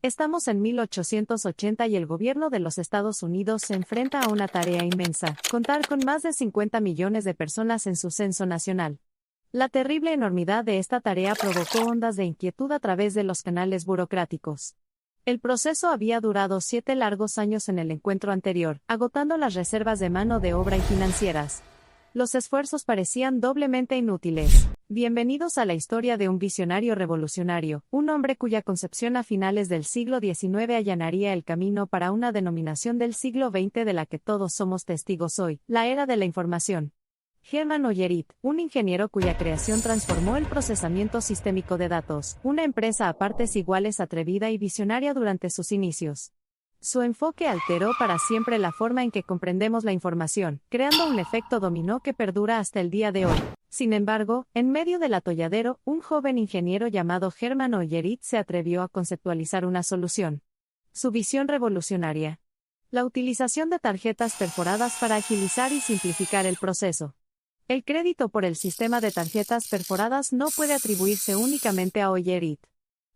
Estamos en 1880 y el gobierno de los Estados Unidos se enfrenta a una tarea inmensa: contar con más de 50 millones de personas en su censo nacional. La terrible enormidad de esta tarea provocó ondas de inquietud a través de los canales burocráticos. El proceso había durado 7 largos años en el encuentro anterior, agotando las reservas de mano de obra y financieras. Los esfuerzos parecían doblemente inútiles. Bienvenidos a la historia de un visionario revolucionario, un hombre cuya concepción a finales del siglo XIX allanaría el camino para una denominación del siglo XX de la que todos somos testigos hoy: la era de la información. Hermann Ollerith, un ingeniero cuya creación transformó el procesamiento sistémico de datos, una empresa a partes iguales atrevida y visionaria durante sus inicios. Su enfoque alteró para siempre la forma en que comprendemos la información, creando un efecto dominó que perdura hasta el día de hoy. Sin embargo, en medio del atolladero, un joven ingeniero llamado Hermann Ollerith se atrevió a conceptualizar una solución. Su visión revolucionaria: la utilización de tarjetas perforadas para agilizar y simplificar el proceso. El crédito por el sistema de tarjetas perforadas no puede atribuirse únicamente a Ollerith.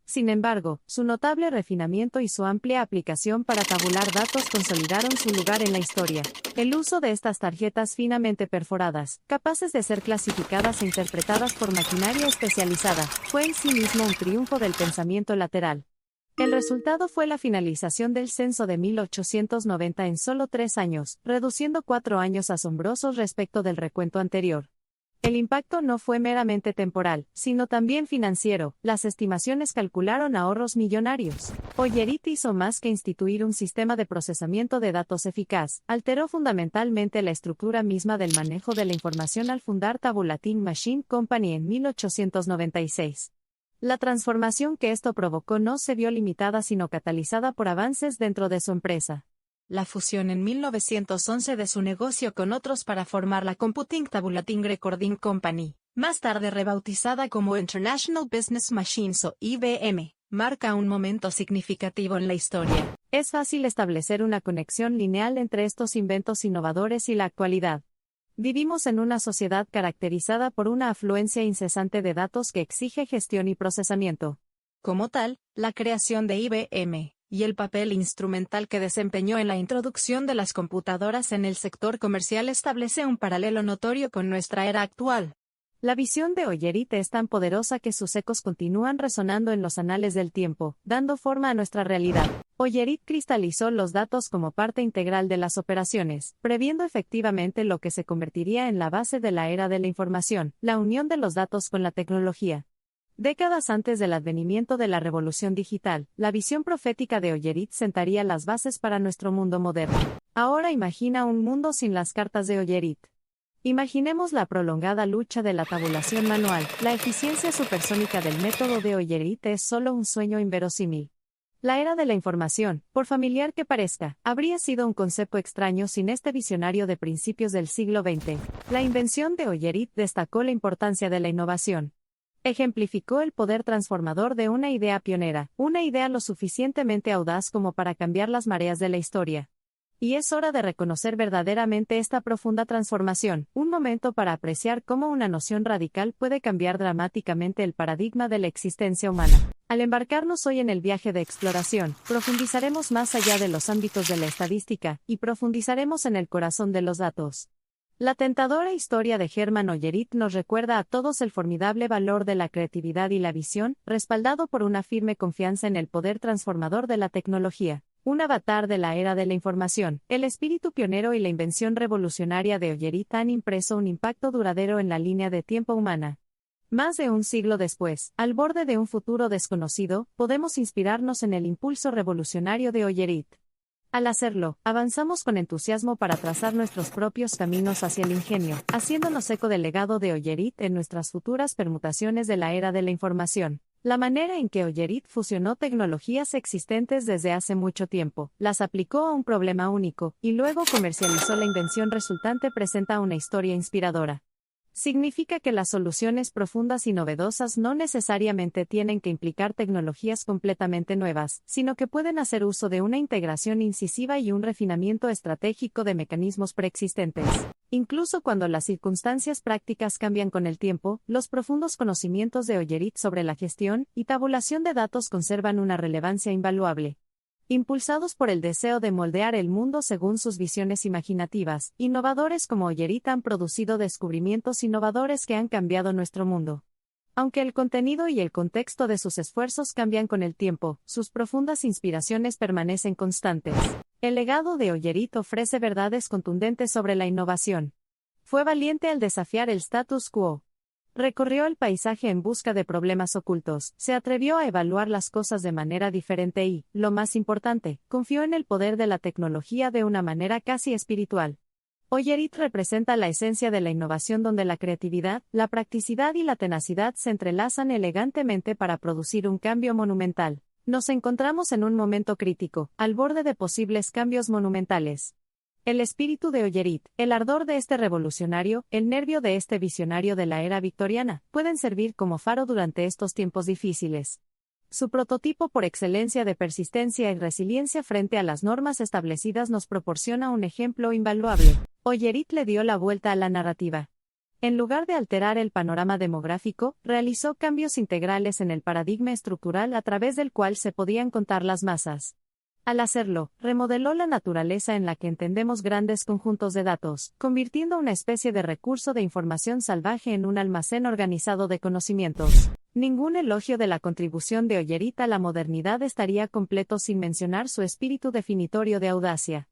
Sin embargo, su notable refinamiento y su amplia aplicación para tabular datos consolidaron su lugar en la historia. El uso de estas tarjetas finamente perforadas, capaces de ser clasificadas e interpretadas por maquinaria especializada, fue en sí mismo un triunfo del pensamiento lateral. El resultado fue la finalización del censo de 1890 en solo 3 años, reduciendo 4 años asombrosos respecto del recuento anterior. El impacto no fue meramente temporal, sino también financiero. Las estimaciones calcularon ahorros millonarios. Ollerith hizo más que instituir un sistema de procesamiento de datos eficaz, alteró fundamentalmente la estructura misma del manejo de la información al fundar Tabulating Machine Company en 1896. La transformación que esto provocó no se vio limitada sino catalizada por avances dentro de su empresa. La fusión en 1911 de su negocio con otros para formar la Computing Tabulating Recording Company, más tarde rebautizada como International Business Machines o IBM, marca un momento significativo en la historia. Es fácil establecer una conexión lineal entre estos inventos innovadores y la actualidad. Vivimos en una sociedad caracterizada por una afluencia incesante de datos que exige gestión y procesamiento. Como tal, la creación de IBM y el papel instrumental que desempeñó en la introducción de las computadoras en el sector comercial establece un paralelo notorio con nuestra era actual. La visión de Ollerith es tan poderosa que sus ecos continúan resonando en los anales del tiempo, dando forma a nuestra realidad. Ollerith cristalizó los datos como parte integral de las operaciones, previendo efectivamente lo que se convertiría en la base de la era de la información: la unión de los datos con la tecnología. Décadas antes del advenimiento de la revolución digital, la visión profética de Ollerith sentaría las bases para nuestro mundo moderno. Ahora imagina un mundo sin las cartas de Ollerith. Imaginemos la prolongada lucha de la tabulación manual. La eficiencia supersónica del método de Ollerith es solo un sueño inverosímil. La era de la información, por familiar que parezca, habría sido un concepto extraño sin este visionario de principios del siglo XX. La invención de Ollerith destacó la importancia de la innovación. Ejemplificó el poder transformador de una idea pionera, una idea lo suficientemente audaz como para cambiar las mareas de la historia. Y es hora de reconocer verdaderamente esta profunda transformación, un momento para apreciar cómo una noción radical puede cambiar dramáticamente el paradigma de la existencia humana. Al embarcarnos hoy en el viaje de exploración, profundizaremos más allá de los ámbitos de la estadística, y profundizaremos en el corazón de los datos. La tentadora historia de Hermann Ollerith nos recuerda a todos el formidable valor de la creatividad y la visión, respaldado por una firme confianza en el poder transformador de la tecnología. Un avatar de la era de la información, el espíritu pionero y la invención revolucionaria de Ollerith han impreso un impacto duradero en la línea de tiempo humana. Más de un siglo después, al borde de un futuro desconocido, podemos inspirarnos en el impulso revolucionario de Ollerith. Al hacerlo, avanzamos con entusiasmo para trazar nuestros propios caminos hacia el ingenio, haciéndonos eco del legado de Ollerith en nuestras futuras permutaciones de la era de la información. La manera en que Ollerith fusionó tecnologías existentes desde hace mucho tiempo, las aplicó a un problema único, y luego comercializó la invención resultante presenta una historia inspiradora. Significa que las soluciones profundas y novedosas no necesariamente tienen que implicar tecnologías completamente nuevas, sino que pueden hacer uso de una integración incisiva y un refinamiento estratégico de mecanismos preexistentes. Incluso cuando las circunstancias prácticas cambian con el tiempo, los profundos conocimientos de Ollerit sobre la gestión y tabulación de datos conservan una relevancia invaluable. Impulsados por el deseo de moldear el mundo según sus visiones imaginativas, innovadores como Ollerit han producido descubrimientos innovadores que han cambiado nuestro mundo. Aunque el contenido y el contexto de sus esfuerzos cambian con el tiempo, sus profundas inspiraciones permanecen constantes. El legado de Ollerit ofrece verdades contundentes sobre la innovación. Fue valiente al desafiar el status quo. Recorrió el paisaje en busca de problemas ocultos, se atrevió a evaluar las cosas de manera diferente y, lo más importante, confió en el poder de la tecnología de una manera casi espiritual. Ollerit representa la esencia de la innovación donde la creatividad, la practicidad y la tenacidad se entrelazan elegantemente para producir un cambio monumental. Nos encontramos en un momento crítico, al borde de posibles cambios monumentales. El espíritu de Ollerit, el ardor de este revolucionario, el nervio de este visionario de la era victoriana, pueden servir como faro durante estos tiempos difíciles. Su prototipo por excelencia de persistencia y resiliencia frente a las normas establecidas nos proporciona un ejemplo invaluable. Ollerit le dio la vuelta a la narrativa. En lugar de alterar el panorama demográfico, realizó cambios integrales en el paradigma estructural a través del cual se podían contar las masas. Al hacerlo, remodeló la naturaleza en la que entendemos grandes conjuntos de datos, convirtiendo una especie de recurso de información salvaje en un almacén organizado de conocimientos. Ningún elogio de la contribución de Ollerit a la modernidad estaría completo sin mencionar su espíritu definitorio de audacia.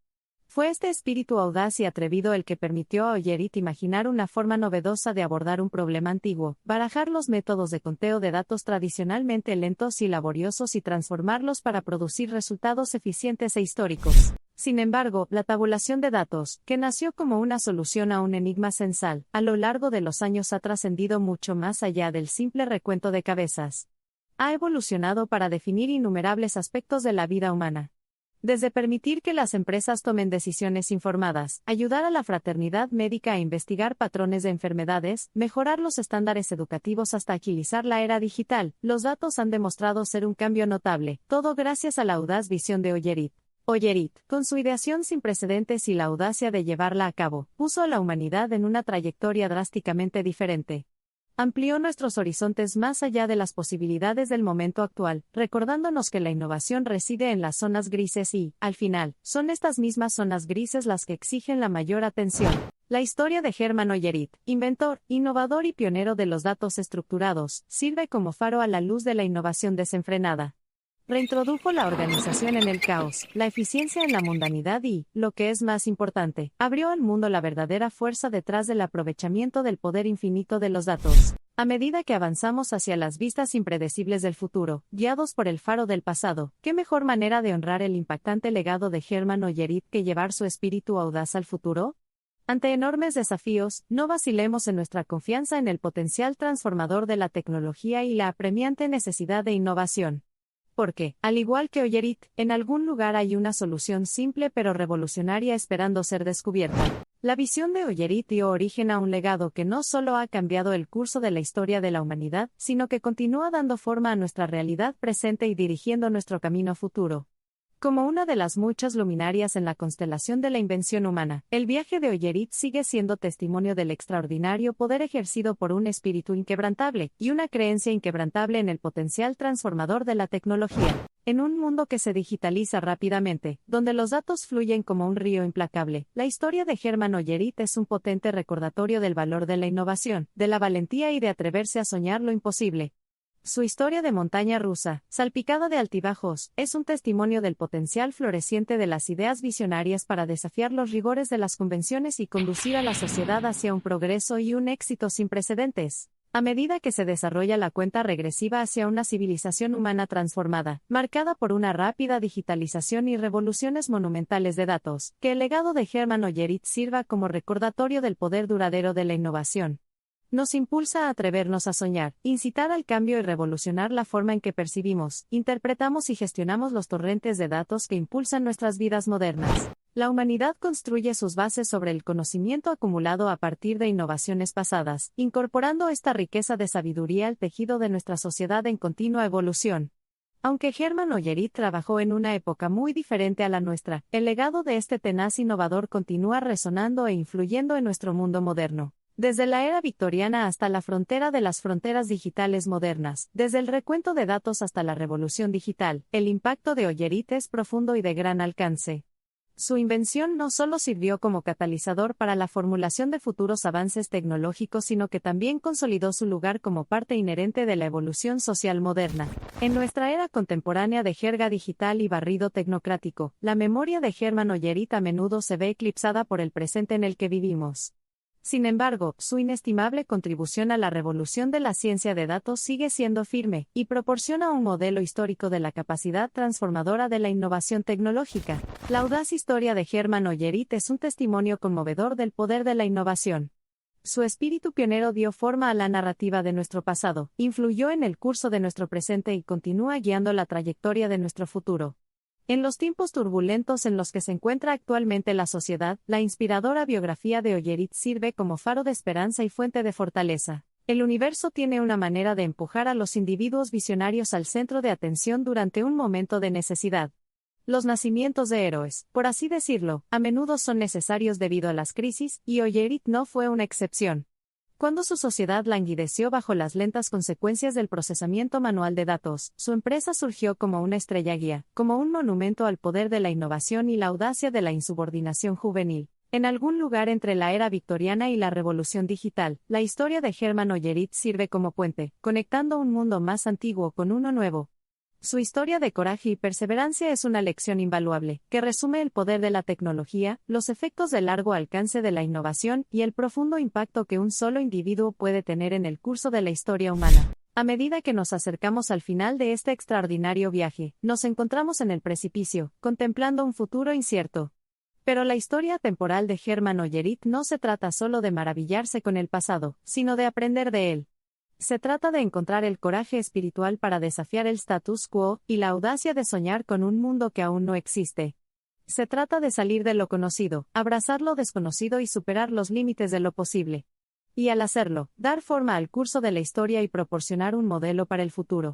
Fue este espíritu audaz y atrevido el que permitió a Ollerit imaginar una forma novedosa de abordar un problema antiguo, barajar los métodos de conteo de datos tradicionalmente lentos y laboriosos y transformarlos para producir resultados eficientes e históricos. Sin embargo, la tabulación de datos, que nació como una solución a un enigma censal, a lo largo de los años ha trascendido mucho más allá del simple recuento de cabezas. Ha evolucionado para definir innumerables aspectos de la vida humana. Desde permitir que las empresas tomen decisiones informadas, ayudar a la fraternidad médica a investigar patrones de enfermedades, mejorar los estándares educativos hasta agilizar la era digital, los datos han demostrado ser un cambio notable, todo gracias a la audaz visión de Ollerit. Ollerit, con su ideación sin precedentes y la audacia de llevarla a cabo, puso a la humanidad en una trayectoria drásticamente diferente. Amplió nuestros horizontes más allá de las posibilidades del momento actual, recordándonos que la innovación reside en las zonas grises y, al final, son estas mismas zonas grises las que exigen la mayor atención. La historia de Hermann Ollerit, inventor, innovador y pionero de los datos estructurados, sirve como faro a la luz de la innovación desenfrenada. Reintrodujo la organización en el caos, la eficiencia en la mundanidad y, lo que es más importante, abrió al mundo la verdadera fuerza detrás del aprovechamiento del poder infinito de los datos. A medida que avanzamos hacia las vistas impredecibles del futuro, guiados por el faro del pasado, ¿qué mejor manera de honrar el impactante legado de Hermann Ollerit que llevar su espíritu audaz al futuro? Ante enormes desafíos, no vacilemos en nuestra confianza en el potencial transformador de la tecnología y la apremiante necesidad de innovación. Porque, al igual que Ollerit, en algún lugar hay una solución simple pero revolucionaria esperando ser descubierta. La visión de Ollerit dio origen a un legado que no solo ha cambiado el curso de la historia de la humanidad, sino que continúa dando forma a nuestra realidad presente y dirigiendo nuestro camino futuro. Como una de las muchas luminarias en la constelación de la invención humana, el viaje de Ollerit sigue siendo testimonio del extraordinario poder ejercido por un espíritu inquebrantable y una creencia inquebrantable en el potencial transformador de la tecnología. En un mundo que se digitaliza rápidamente, donde los datos fluyen como un río implacable, la historia de Hermann Ollerit es un potente recordatorio del valor de la innovación, de la valentía y de atreverse a soñar lo imposible. Su historia de montaña rusa, salpicada de altibajos, es un testimonio del potencial floreciente de las ideas visionarias para desafiar los rigores de las convenciones y conducir a la sociedad hacia un progreso y un éxito sin precedentes. A medida que se desarrolla la cuenta regresiva hacia una civilización humana transformada, marcada por una rápida digitalización y revoluciones monumentales de datos, que el legado de Hermann Ollerit sirva como recordatorio del poder duradero de la innovación. Nos impulsa a atrevernos a soñar, incitar al cambio y revolucionar la forma en que percibimos, interpretamos y gestionamos los torrentes de datos que impulsan nuestras vidas modernas. La humanidad construye sus bases sobre el conocimiento acumulado a partir de innovaciones pasadas, incorporando esta riqueza de sabiduría al tejido de nuestra sociedad en continua evolución. Aunque Hermann Hollerith trabajó en una época muy diferente a la nuestra, el legado de este tenaz innovador continúa resonando e influyendo en nuestro mundo moderno. Desde la era victoriana hasta la frontera de las fronteras digitales modernas, desde el recuento de datos hasta la revolución digital, el impacto de Hollerith es profundo y de gran alcance. Su invención no solo sirvió como catalizador para la formulación de futuros avances tecnológicos, sino que también consolidó su lugar como parte inherente de la evolución social moderna. En nuestra era contemporánea de jerga digital y barrido tecnocrático, la memoria de Hermann Hollerith a menudo se ve eclipsada por el presente en el que vivimos. Sin embargo, su inestimable contribución a la revolución de la ciencia de datos sigue siendo firme, y proporciona un modelo histórico de la capacidad transformadora de la innovación tecnológica. La audaz historia de Hermann Hollerith es un testimonio conmovedor del poder de la innovación. Su espíritu pionero dio forma a la narrativa de nuestro pasado, influyó en el curso de nuestro presente y continúa guiando la trayectoria de nuestro futuro. En los tiempos turbulentos en los que se encuentra actualmente la sociedad, la inspiradora biografía de Hollerith sirve como faro de esperanza y fuente de fortaleza. El universo tiene una manera de empujar a los individuos visionarios al centro de atención durante un momento de necesidad. Los nacimientos de héroes, por así decirlo, a menudo son necesarios debido a las crisis, y Hollerith no fue una excepción. Cuando su sociedad languideció bajo las lentas consecuencias del procesamiento manual de datos, su empresa surgió como una estrella guía, como un monumento al poder de la innovación y la audacia de la insubordinación juvenil. En algún lugar entre la era victoriana y la revolución digital, la historia de Hermann Hollerith sirve como puente, conectando un mundo más antiguo con uno nuevo. Su historia de coraje y perseverancia es una lección invaluable, que resume el poder de la tecnología, los efectos de largo alcance de la innovación y el profundo impacto que un solo individuo puede tener en el curso de la historia humana. A medida que nos acercamos al final de este extraordinario viaje, nos encontramos en el precipicio, contemplando un futuro incierto. Pero la historia temporal de Hermann Hollerith no se trata solo de maravillarse con el pasado, sino de aprender de él. Se trata de encontrar el coraje espiritual para desafiar el status quo, y la audacia de soñar con un mundo que aún no existe. Se trata de salir de lo conocido, abrazar lo desconocido y superar los límites de lo posible. Y al hacerlo, dar forma al curso de la historia y proporcionar un modelo para el futuro.